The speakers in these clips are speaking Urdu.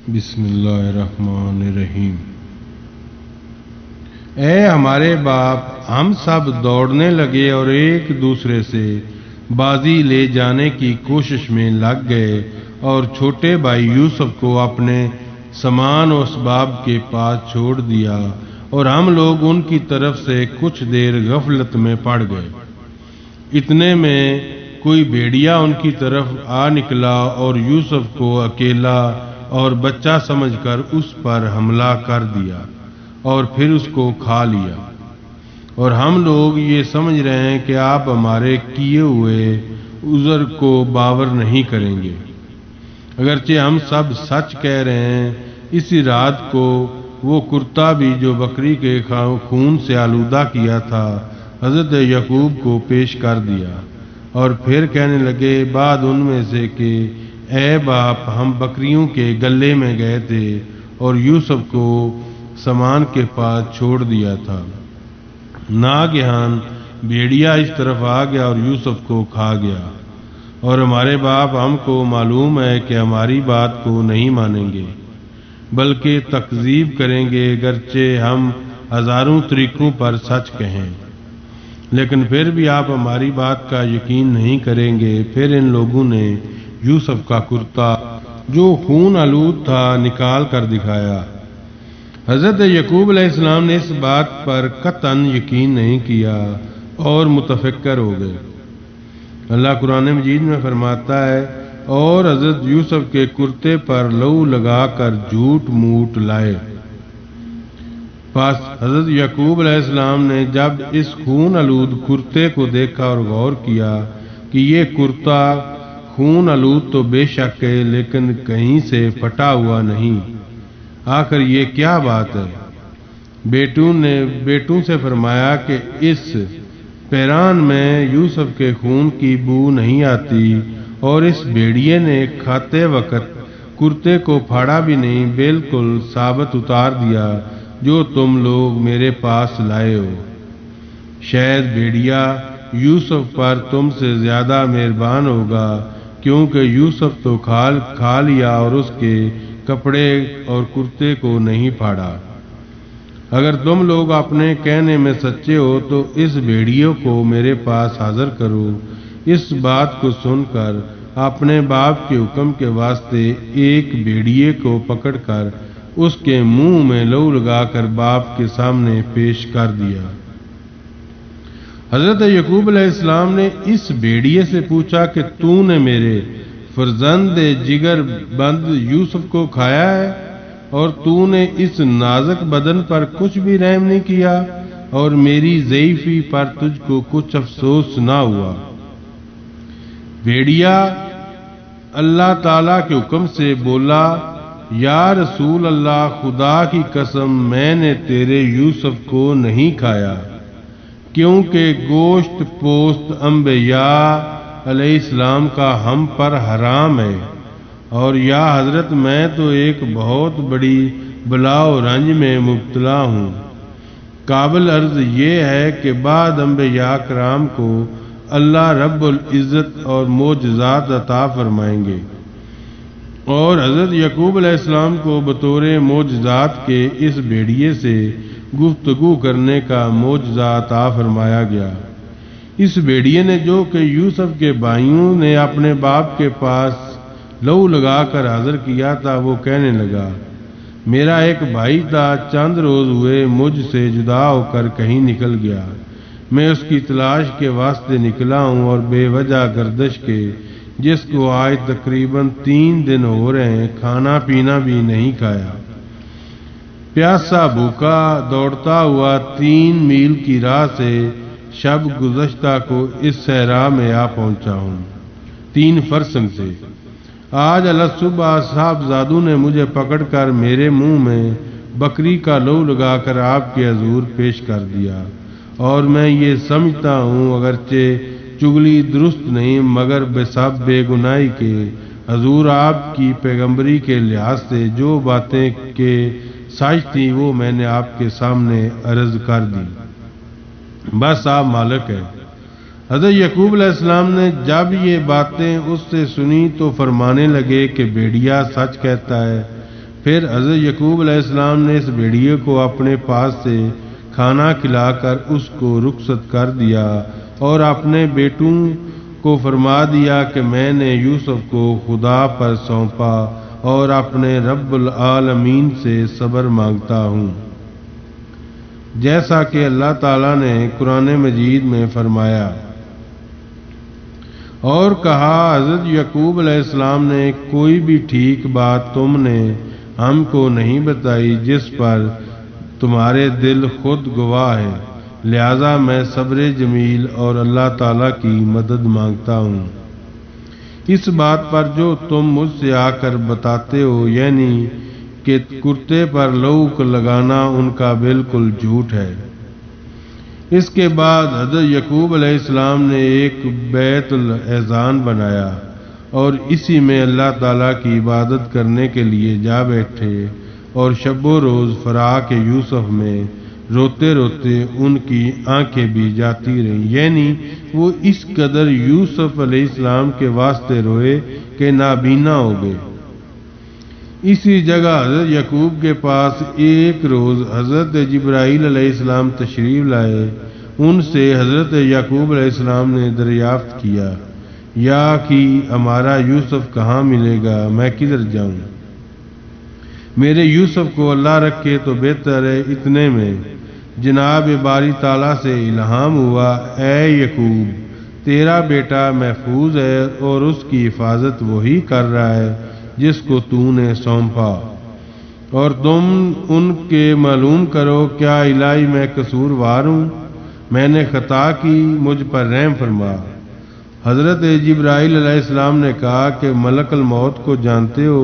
بسم اللہ الرحمن الرحیم۔ اے ہمارے باپ، ہم سب دوڑنے لگے اور ایک دوسرے سے بازی لے جانے کی کوشش میں لگ گئے اور چھوٹے بھائی یوسف کو اپنے سامان و اسباب کے پاس چھوڑ دیا، اور ہم لوگ ان کی طرف سے کچھ دیر غفلت میں پڑ گئے۔ اتنے میں کوئی بھیڑیا ان کی طرف آ نکلا اور یوسف کو اکیلا اور بچہ سمجھ کر اس پر حملہ کر دیا اور پھر اس کو کھا لیا، اور ہم لوگ یہ سمجھ رہے ہیں کہ آپ ہمارے کیے ہوئے عذر کو باور نہیں کریں گے، اگرچہ ہم سب سچ کہہ رہے ہیں۔ اسی رات کو وہ کرتا بھی جو بکری کے خون سے آلودہ کیا تھا حضرت یعقوب کو پیش کر دیا، اور پھر کہنے لگے بعد ان میں سے کہ اے باپ، ہم بکریوں کے گلے میں گئے تھے اور یوسف کو سامان کے پاس چھوڑ دیا تھا۔ ناگہان بھیڑیا اس طرف آ گیا اور یوسف کو کھا گیا، اور ہمارے باپ ہم کو معلوم ہے کہ ہماری بات کو نہیں مانیں گے بلکہ تکذیب کریں گے، اگرچہ ہم ہزاروں طریقوں پر سچ کہیں، لیکن پھر بھی آپ ہماری بات کا یقین نہیں کریں گے۔ پھر ان لوگوں نے یوسف کا کرتا جو خون آلود تھا نکال کر دکھایا۔ حضرت یعقوب علیہ السلام نے اس بات پر قطعاً یقین نہیں کیا اور متفکر ہو گئے۔ اللہ قرآن مجید میں فرماتا ہے، اور حضرت یوسف کے کرتے پر لہو لگا کر جھوٹ موٹ لائے۔ پس حضرت یعقوب علیہ السلام نے جب اس خون آلود کرتے کو دیکھا اور غور کیا کہ یہ کرتا خون آلود تو بے شک ہے، لیکن کہیں سے پھٹا ہوا نہیں، آخر یہ کیا بات ہے؟ بیٹوں سے فرمایا کہ اس پیران میں یوسف کے خون کی بو نہیں آتی، اور اس بھیڑیے نے کھاتے وقت کرتے کو پھاڑا بھی نہیں، بالکل ثابت اتار دیا جو تم لوگ میرے پاس لائے ہو۔ شاید بھیڑیا یوسف پر تم سے زیادہ مہربان ہوگا، کیونکہ یوسف تو کھا لیا اور اس کے کپڑے اور کرتے کو نہیں پھاڑا۔ اگر تم لوگ اپنے کہنے میں سچے ہو تو اس بھیڑیے کو میرے پاس حاضر کرو۔ اس بات کو سن کر اپنے باپ کے حکم کے واسطے ایک بھیڑیے کو پکڑ کر اس کے منہ میں لہو لگا کر باپ کے سامنے پیش کر دیا۔ حضرت یعقوب علیہ السلام نے اس بھیڑیے سے پوچھا کہ تو نے میرے فرزند جگر بند یوسف کو کھایا ہے، اور تو نے اس نازک بدن پر کچھ بھی رحم نہیں کیا، اور میری ضعیفی پر تجھ کو کچھ افسوس نہ ہوا؟ بھیڑیا اللہ تعالیٰ کے حکم سے بولا، یا رسول اللہ، خدا کی قسم میں نے تیرے یوسف کو نہیں کھایا، کیونکہ گوشت پوست انبیاء علیہ السلام کا ہم پر حرام ہے، اور یا حضرت میں تو ایک بہت بڑی بلا و رنج میں مبتلا ہوں۔ قابل عرض یہ ہے کہ بعد انبیاء کرام کو اللہ رب العزت اور معجزات عطا فرمائیں گے، اور حضرت یعقوب علیہ السلام کو بطور معجزات کے اس بھیڑیے سے گفتگو کرنے کا معجزہ عطا فرمایا گیا۔ اس بھیڑیے نے جو کہ یوسف کے بھائیوں نے اپنے باپ کے پاس لہو لگا کر حاضر کیا تھا، وہ کہنے لگا، میرا ایک بھائی تھا، چند روز ہوئے مجھ سے جدا ہو کر کہیں نکل گیا، میں اس کی تلاش کے واسطے نکلا ہوں، اور بے وجہ گردش کے، جس کو آج تقریباً 3 دن ہو رہے ہیں، کھانا پینا بھی نہیں کھایا، پیاسا بھوکا دوڑتا ہوا 3 میل کی راہ سے شب گزشتہ کو اس صحرا میں آ پہنچا ہوں 3 فرسنگ سے۔ آج صبح صاحبزادوں نے مجھے پکڑ کر میرے منہ میں بکری کا لہو لگا کر آپ کے حضور پیش کر دیا، اور میں یہ سمجھتا ہوں، اگرچہ چگلی درست نہیں مگر بسبب بے گناہی کے، حضور آپ کی پیغمبری کے لحاظ سے جو باتیں کے سچ تھی وہ میں نے آپ کے سامنے عرض کر دی، بس آپ مالک ہے۔ حضرت یعقوب علیہ السلام نے جب یہ باتیں اس سے سنی تو فرمانے لگے کہ بھیڑیا سچ کہتا ہے، پھر حضرت یعقوب علیہ السلام نے اس بھیڑیے کو اپنے پاس سے کھانا کھلا کر اس کو رخصت کر دیا اور اپنے بیٹوں کو فرما دیا کہ میں نے یوسف کو خدا پر سونپا اور اپنے رب العالمین سے صبر مانگتا ہوں، جیسا کہ اللہ تعالیٰ نے قرآن مجید میں فرمایا۔ اور کہا، حضرت یعقوب علیہ السلام نے کوئی بھی ٹھیک بات تم نے ہم کو نہیں بتائی جس پر تمہارے دل خود گواہ ہے، لہذا میں صبر جمیل اور اللہ تعالیٰ کی مدد مانگتا ہوں اس بات پر جو تم مجھ سے آ کر بتاتے ہو، یعنی کہ کرتے پر لوک لگانا ان کا بالکل جھوٹ ہے۔ اس کے بعد حضرت یعقوب علیہ السلام نے ایک بیت الاحزان بنایا اور اسی میں اللہ تعالیٰ کی عبادت کرنے کے لیے جا بیٹھے، اور شب و روز فراق یوسف میں روتے روتے ان کی آنکھیں بھی جاتی رہیں، یعنی وہ اس قدر یوسف علیہ السلام کے واسطے روئے کہ نابینا ہو گئے۔ اسی جگہ حضرت یعقوب کے پاس ایک روز حضرت جبرائیل علیہ السلام تشریف لائے۔ ان سے حضرت یعقوب علیہ السلام نے دریافت کیا، یا کہ ہمارا یوسف کہاں ملے گا، میں کدھر جاؤں؟ میرے یوسف کو اللہ رکھے تو بہتر ہے۔ اتنے میں جناب باری تعالیٰ سے الہام ہوا، اے یعقوب، تیرا بیٹا محفوظ ہے اور اس کی حفاظت وہی کر رہا ہے جس کو تو نے سونپا، اور تم ان کے معلوم کرو کیا الہی میں قصوروار ہوں، میں نے خطا کی، مجھ پر رحم فرما۔ حضرت جبرائیل علیہ السلام نے کہا کہ ملک الموت کو جانتے ہو،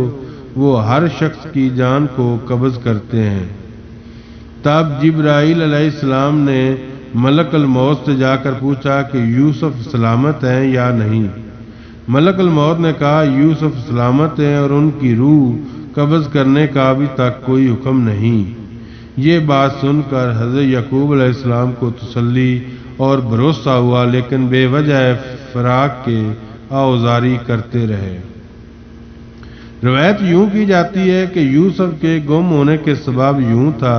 وہ ہر شخص کی جان کو قبض کرتے ہیں۔ تب جبرائیل علیہ السلام نے ملک الموت سے جا کر پوچھا کہ یوسف سلامت ہیں یا نہیں۔ ملک الموت نے کہا، یوسف سلامت ہیں اور ان کی روح قبض کرنے کا ابھی تک کوئی حکم نہیں۔ یہ بات سن کر حضرت یعقوب علیہ السلام کو تسلی اور بھروسہ ہوا، لیکن بے وجہ فراق کے آوزاری کرتے رہے۔ روایت یوں کی جاتی ہے کہ یوسف کے گم ہونے کے سبب یوں تھا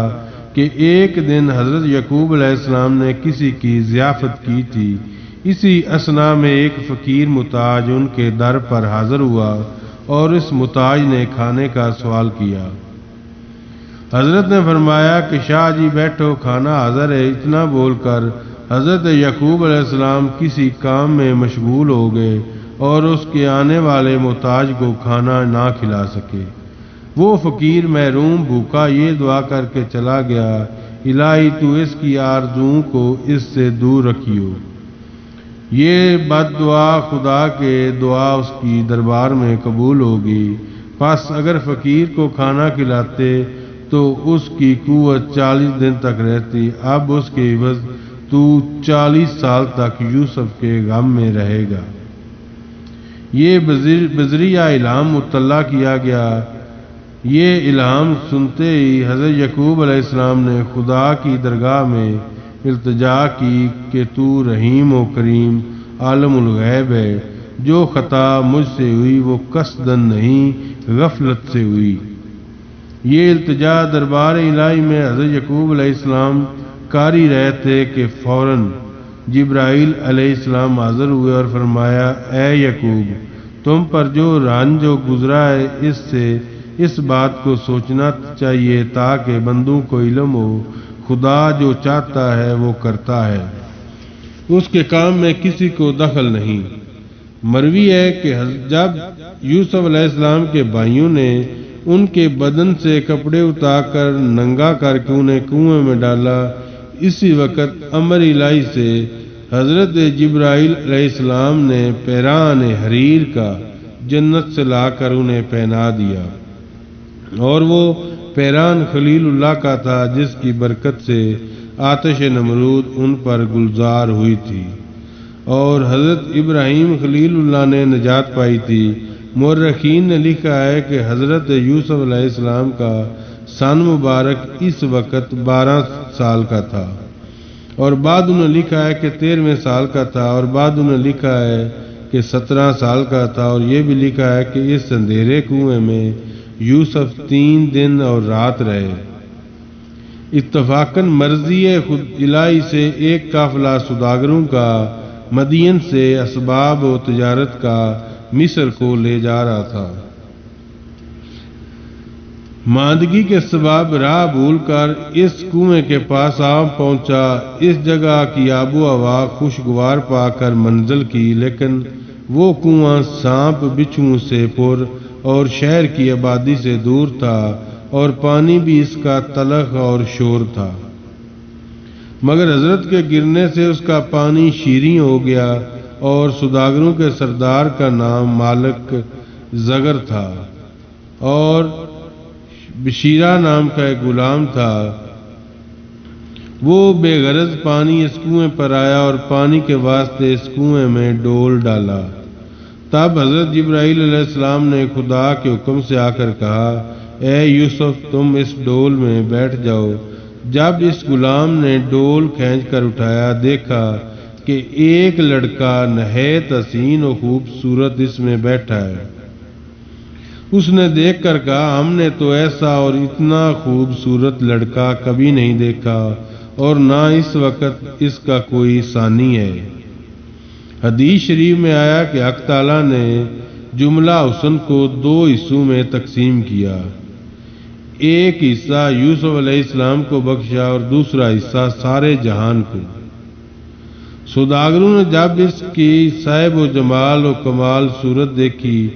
کہ ایک دن حضرت یعقوب علیہ السلام نے کسی کی ضیافت کی تھی۔ اسی اثنا میں ایک فقیر محتاج ان کے در پر حاضر ہوا اور اس محتاج نے کھانے کا سوال کیا۔ حضرت نے فرمایا کہ شاہ جی بیٹھو، کھانا حاضر ہے۔ اتنا بول کر حضرت یعقوب علیہ السلام کسی کام میں مشغول ہو گئے اور اس کے آنے والے محتاج کو کھانا نہ کھلا سکے۔ وہ فقیر محروم بھوکا یہ دعا کر کے چلا گیا، الہی تو اس کی آرزوؤں کو اس سے دور رکھیو۔ یہ بد دعا خدا کے دعا اس کی دربار میں قبول ہوگی۔ پس اگر فقیر کو کھانا کھلاتے تو اس کی قوت 40 دن تک رہتی، اب اس کے عوض تو 40 سال تک یوسف کے غم میں رہے گا۔ یہ بذریعہ الہام مطلع کیا گیا۔ یہ الہام سنتے ہی حضرت یعقوب علیہ السلام نے خدا کی درگاہ میں التجا کی کہ تو رحیم و کریم عالم الغیب ہے، جو خطا مجھ سے ہوئی وہ قصدن نہیں غفلت سے ہوئی۔ یہ التجا دربار الہی میں حضرت یعقوب علیہ السلام کر ہی رہے تھے کہ فوراً جبرائیل علیہ السلام حاضر ہوئے اور فرمایا، اے یعقوب، تم پر جو رنج گزرا ہے اس سے اس بات کو سوچنا چاہیے تاکہ بندوں کو علم ہو، خدا جو چاہتا ہے وہ کرتا ہے، اس کے کام میں کسی کو دخل نہیں۔ مروی ہے کہ جب یوسف علیہ السلام کے بھائیوں نے ان کے بدن سے کپڑے اتار کر ننگا کر کے انہیں کنویں میں ڈالا، اسی وقت امر الہی سے حضرت جبرائیل علیہ السلام نے پیران حریر کا جنت سے لا کر انہیں پہنا دیا، اور وہ پیران خلیل اللہ کا تھا جس کی برکت سے آتش نمرود ان پر گلزار ہوئی تھی، اور حضرت ابراہیم خلیل اللہ نے نجات پائی تھی۔ مورخین نے لکھا ہے کہ حضرت یوسف علیہ السلام کا سن مبارک اس وقت 12 سال کا تھا، اور بعد انہوں نے لکھا ہے کہ 13ویں سال کا تھا، اور بعد انہوں نے لکھا ہے کہ 17 سال کا تھا، اور یہ بھی لکھا ہے کہ اس اندھیرے کنویں میں یوسف 3 دن اور رات رہے۔ اتفاقاً مرضی خود الہی سے ایک قافلہ سوداگروں کا مدین سے اسباب و تجارت کا مصر کو لے جا رہا تھا۔ ماندگی کے سبب راہ بھول کر اس کنویں کے پاس آ پہنچا۔ اس جگہ کی آب و ہوا خوشگوار پا کر منزل کی، لیکن وہ کنواں سانپ بچھوؤں سے پر اور شہر کی آبادی سے دور تھا، اور پانی بھی اس کا تلخ اور شور تھا۔ مگر حضرت کے گرنے سے اس کا پانی شیریں ہو گیا، اور سوداگروں کے سردار کا نام مالک زگر تھا، اور بشیرہ نام کا ایک غلام تھا۔ وہ بے غرض پانی اس کنویں پر آیا اور پانی کے واسطے اس کنویں میں ڈول ڈالا۔ تب حضرت جبرائیل علیہ السلام نے خدا کے حکم سے آ کر کہا، اے یوسف، تم اس ڈول میں بیٹھ جاؤ۔ جب اس غلام نے ڈول کھینچ کر اٹھایا، دیکھا کہ ایک لڑکا نہایت حسین و خوبصورت اس میں بیٹھا ہے۔ اس نے دیکھ کر کہا، ہم نے تو ایسا اور اتنا خوبصورت لڑکا کبھی نہیں دیکھا، اور نہ اس وقت اس کا کوئی ثانی ہے۔ حدیث شریف میں آیا کہ حق تعالیٰ نے جملہ حسن کو 2 حصوں میں تقسیم کیا۔ ایک حصہ یوسف علیہ السلام کو بخشا اور دوسرا حصہ سارے جہان کو۔ سوداگروں نے جب اس کی صاحب و جمال و کمال صورت دیکھی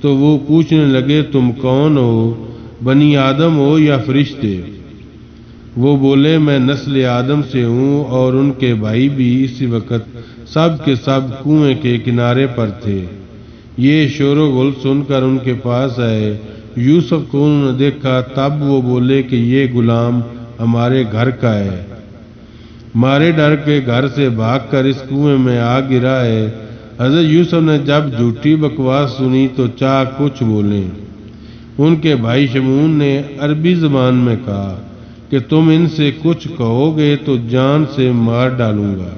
تو وہ پوچھنے لگے، تم کون ہو؟ بنی آدم ہو یا فرشتے؟ وہ بولے، میں نسل آدم سے ہوں، اور ان کے بھائی بھی اسی وقت سب کے سب کنویں کے کنارے پر تھے۔ یہ شور و غل سن کر ان کے پاس آئے۔ یوسف کو انہوں نے دیکھا، تب وہ بولے کہ یہ غلام ہمارے گھر کا ہے۔ مارے ڈر کے گھر سے بھاگ کر اس کنویں میں آ گرا ہے۔ حضرت یوسف نے جب جھوٹی بکواس سنی تو چاہ کچھ بولیں۔ ان کے بھائی شمعون نے عربی زبان میں کہا کہ تم ان سے کچھ کہو گے تو جان سے مار ڈالوں گا۔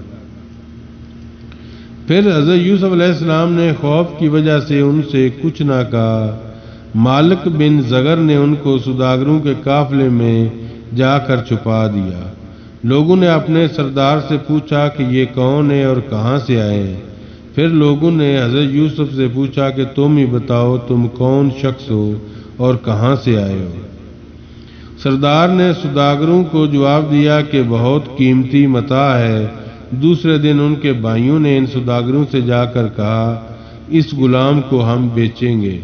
پھر حضرت یوسف علیہ السلام نے خوف کی وجہ سے ان سے کچھ نہ کہا۔ مالک بن زگر نے ان کو سوداگروں کے قافلے میں جا کر چھپا دیا۔ لوگوں نے اپنے سردار سے پوچھا کہ یہ کون ہے اور کہاں سے آئے ہیں؟ پھر لوگوں نے حضرت یوسف سے پوچھا کہ تم ہی بتاؤ، تم کون شخص ہو اور کہاں سے آئے ہو؟ سردار نے سوداگروں کو جواب دیا کہ بہت قیمتی متاع ہے۔ دوسرے دن ان کے بھائیوں نے ان سوداگروں سے جا کر کہا، اس غلام کو ہم بیچیں گے۔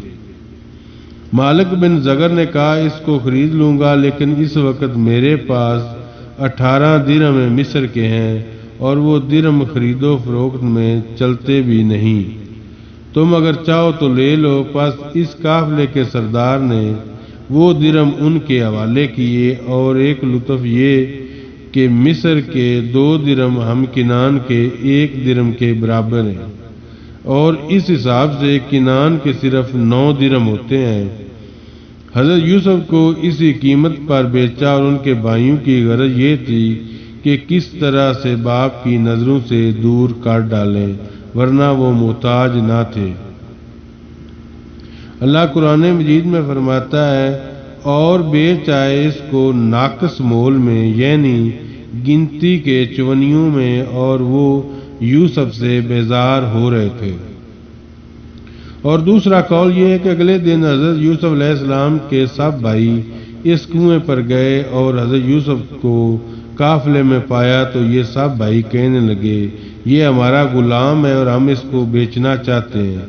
مالک بن زگر نے کہا، اس کو خرید لوں گا، لیکن اس وقت میرے پاس 18 درہم مصر کے ہیں، اور وہ درہم خرید و فروخت میں چلتے بھی نہیں۔ تم اگر چاہو تو لے لو۔ پس اس قافلے کے سردار نے وہ درہم ان کے حوالے کیے، اور ایک لطف یہ کہ مصر کے 2 درہم ہم کنان کے 1 درہم کے برابر ہیں، اور اس حساب سے کنان کے صرف 9 درہم ہوتے ہیں۔ حضرت یوسف کو اسی قیمت پر بیچا، اور ان کے بھائیوں کی غرض یہ تھی کہ کس طرح سے باپ کی نظروں سے دور کر ڈالیں، ورنہ وہ محتاج نہ تھے۔ اللہ قرآن مجید میں فرماتا ہے، اور بیچ آئے اس کو ناقص مول میں، یعنی گنتی کے چونیوں میں، اور وہ یوسف سے بیزار ہو رہے تھے۔ اور دوسرا قول یہ ہے کہ اگلے دن حضرت یوسف علیہ السلام کے سب بھائی اس کنویں پر گئے اور حضرت یوسف کو قافلے میں پایا تو یہ سب بھائی کہنے لگے، یہ ہمارا غلام ہے اور ہم اس کو بیچنا چاہتے ہیں،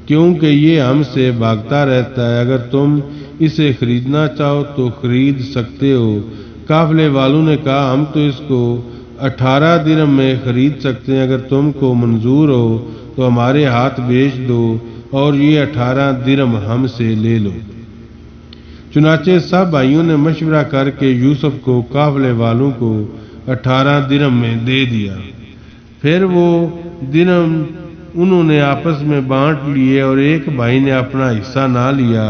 کیونکہ یہ ہم سے بھاگتا رہتا ہے۔ اگر تم اسے خریدنا چاہو تو خرید سکتے ہو۔ قافلے والوں نے کہا، ہم تو اس کو 18 درہم میں خرید سکتے ہیں، اگر تم کو منظور ہو تو ہمارے ہاتھ بیچ دو اور یہ 18 درہم ہم سے لے لو۔ چنانچہ سب بھائیوں نے مشورہ کر کے یوسف کو قافلے والوں کو 18 درہم میں دے دیا۔ پھر وہ درہم انہوں نے آپس میں بانٹ لیے، اور ایک بھائی نے اپنا حصہ نہ لیا۔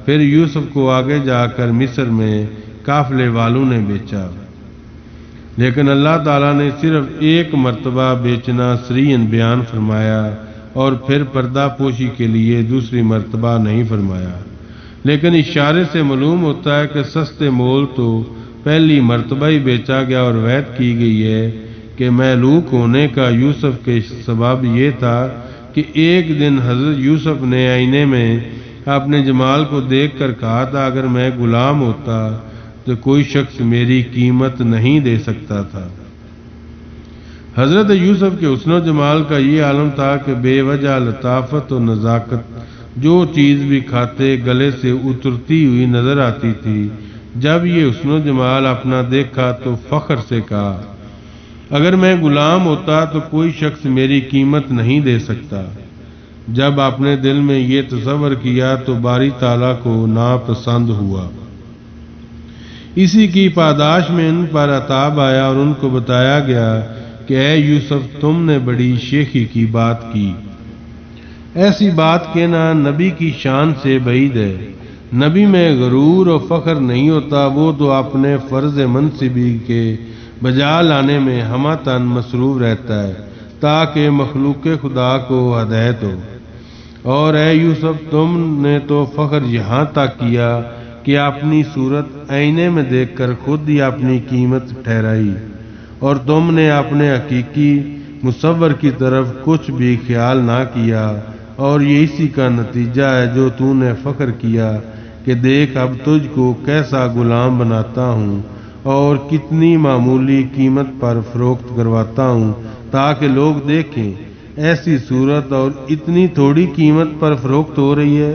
پھر یوسف کو آگے جا کر مصر میں قافلے والوں نے بیچا، لیکن اللہ تعالیٰ نے صرف ایک مرتبہ بیچنا صریحاً بیان فرمایا، اور پھر پردہ پوشی کے لیے دوسری مرتبہ نہیں فرمایا۔ لیکن اشارے سے معلوم ہوتا ہے کہ سستے مول تو پہلی مرتبہ ہی بیچا گیا اور وعد کی گئی ہے کہ مہلوک ہونے کا یوسف کے سبب یہ تھا کہ ایک دن حضرت یوسف نے آئینے میں اپنے جمال کو دیکھ کر کہا تھا اگر میں غلام ہوتا تو کوئی شخص میری قیمت نہیں دے سکتا تھا۔ حضرت یوسف کے حسن و جمال کا یہ عالم تھا کہ بے وجہ لطافت و نزاکت جو چیز بھی کھاتے گلے سے اترتی ہوئی نظر آتی تھی۔ جب یہ حسن و جمال اپنا دیکھا تو فخر سے کہا اگر میں غلام ہوتا تو کوئی شخص میری قیمت نہیں دے سکتا۔ جب اپنے دل میں یہ تصور کیا تو باری تعالیٰ کو ناپسند ہوا۔ اسی کی پاداش میں ان پر عتاب آیا اور ان کو بتایا گیا کہ اے یوسف تم نے بڑی شیخی کی بات کی۔ ایسی بات کہنا نبی کی شان سے بعید ہے۔ نبی میں غرور و فخر نہیں ہوتا، وہ تو اپنے فرض منصبی کے بجا لانے میں ہمہ تن مصروف رہتا ہے تاکہ مخلوق خدا کو ہدایت ہو۔ اور اے یوسف تم نے تو فخر یہاں تک کیا کہ اپنی صورت آئینے میں دیکھ کر خود ہی اپنی قیمت ٹھہرائی، اور تم نے اپنے حقیقی مصور کی طرف کچھ بھی خیال نہ کیا، اور یہ اسی کا نتیجہ ہے جو تو نے فخر کیا کہ دیکھ اب تجھ کو کیسا غلام بناتا ہوں اور کتنی معمولی قیمت پر فروخت کرواتا ہوں تاکہ لوگ دیکھیں ایسی صورت اور اتنی تھوڑی قیمت پر فروخت ہو رہی ہے۔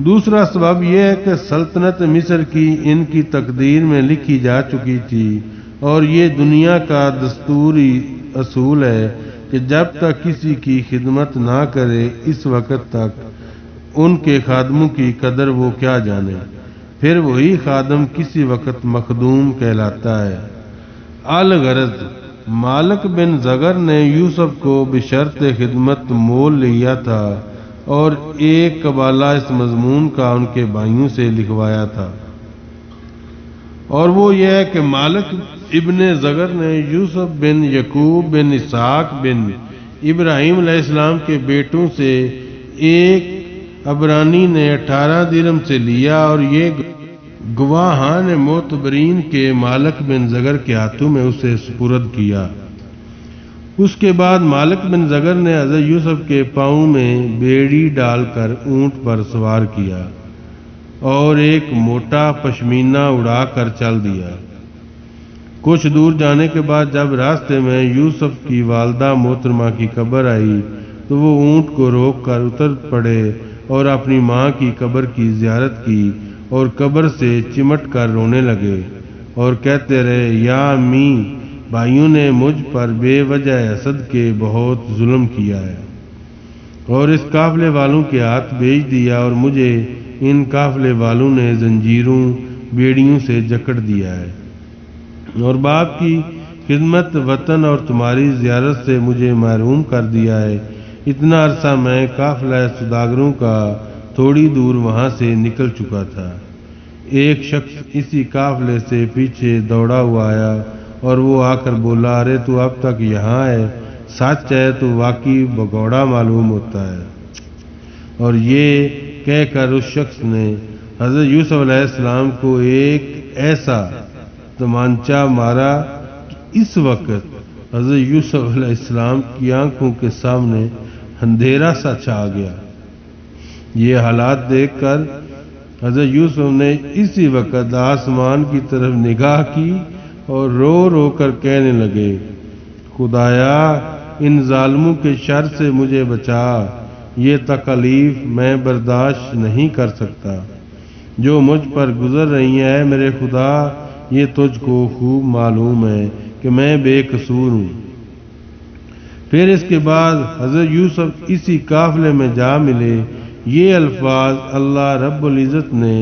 دوسرا سبب یہ ہے کہ سلطنت مصر کی ان کی تقدیر میں لکھی جا چکی تھی، اور یہ دنیا کا دستوری اصول ہے کہ جب تک کسی کی خدمت نہ کرے اس وقت تک ان کے خادموں کی قدر وہ کیا جانے، پھر وہی خادم کسی وقت مخدوم کہلاتا ہے۔ الغرض مالک بن زغر نے یوسف کو بشرط خدمت مول لیا تھا اور ایک قبالہ اس مضمون کا ان کے بھائیوں سے لکھوایا تھا، اور وہ یہ ہے کہ مالک ابن زغر نے یوسف بن یعقوب بن اسحاق بن ابراہیم علیہ السلام کے بیٹوں سے ایک عبرانی نے 18 درہم سے لیا، اور یہ گواہان معتبرین کے مالک بن زغر کے ہاتھوں میں اسے سپرد کیا۔ اس کے بعد مالک بن زغر نے حضرت یوسف کے پاؤں میں بیڑی ڈال کر اونٹ پر سوار کیا اور ایک موٹا پشمینہ اڑا کر چل دیا۔ کچھ دور جانے کے بعد جب راستے میں یوسف کی والدہ محترمہ کی قبر آئی تو وہ اونٹ کو روک کر اتر پڑے اور اپنی ماں کی قبر کی زیارت کی اور قبر سے چمٹ کر رونے لگے اور کہتے رہے یا امی، بھائیوں نے مجھ پر بے وجہ حسد کے بہت ظلم کیا ہے اور اس قافلے والوں کے ہاتھ بیچ دیا، اور مجھے ان قافلے والوں نے زنجیروں بیڑیوں سے جکڑ دیا ہے، اور باپ کی خدمت وطن اور تمہاری زیارت سے مجھے محروم کر دیا ہے۔ اتنا عرصہ میں قافلہ سوداگروں کا تھوڑی دور وہاں سے نکل چکا تھا۔ ایک شخص اسی قافلے سے پیچھے دوڑا ہوا آیا اور وہ آ کر بولا ارے تو اب تک یہاں ہے، سچ ہے تو واقعی بگوڑا معلوم ہوتا ہے۔ اور یہ کہہ کر اس شخص نے حضرت یوسف علیہ السلام کو ایک ایسا تمانچہ مارا کہ اس وقت حضرت یوسف علیہ السلام کی آنکھوں کے سامنے اندھیرا سا چھا گیا۔ یہ حالات دیکھ کر حضرت یوسف نے اسی وقت آسمان کی طرف نگاہ کی اور رو رو کر کہنے لگے خدایا ان ظالموں کے شر سے مجھے بچا، یہ تکلیف میں برداشت نہیں کر سکتا جو مجھ پر گزر رہی ہیں۔ میرے خدا یہ تجھ کو خوب معلوم ہے کہ میں بے قصور ہوں۔ پھر اس کے بعد حضرت یوسف اسی قافلے میں جا ملے۔ یہ الفاظ اللہ رب العزت نے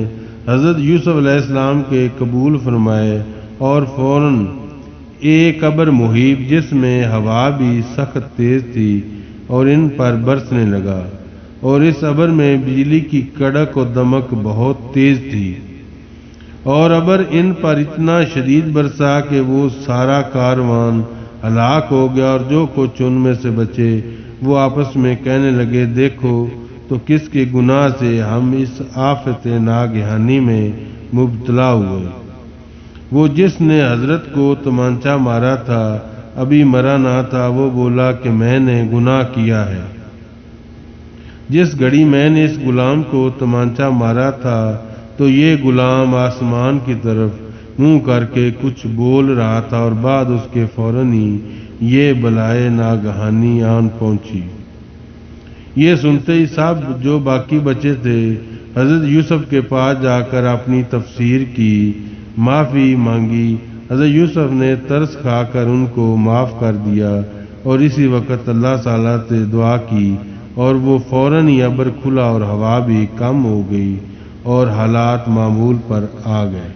حضرت یوسف علیہ السلام کے قبول فرمائے اور فوراً ایک ابر محیب جس میں ہوا بھی سخت تیز تھی اور ان پر برسنے لگا، اور اس ابر میں بجلی کی کڑک و دمک بہت تیز تھی، اور ابر ان پر اتنا شدید برسا کہ وہ سارا کاروان ہلاک ہو گیا، اور جو کچھ ان میں سے بچے وہ آپس میں کہنے لگے دیکھو تو کس کے گناہ سے ہم اس آفت ناگہانی میں مبتلا ہوئے۔ وہ جس نے حضرت کو تمانچہ مارا تھا ابھی مرا نہ تھا، وہ بولا کہ میں نے گناہ کیا ہے۔ جس گھڑی میں نے اس غلام کو تمانچہ مارا تھا تو یہ غلام آسمان کی طرف منہ کر کے کچھ بول رہا تھا، اور بعد اس کے فوراً ہی یہ بلائے ناگہانی آن پہنچی۔ یہ سنتے ہی سب جو باقی بچے تھے حضرت یوسف کے پاس جا کر اپنی تقصیر کی معافی مانگی۔ حضرت یوسف نے ترس کھا کر ان کو معاف کر دیا اور اسی وقت اللہ تعالیٰ سے دعا کی، اور وہ فوراً ہی ابر کھلا اور ہوا بھی کم ہو گئی اور حالات معمول پر آ گئے۔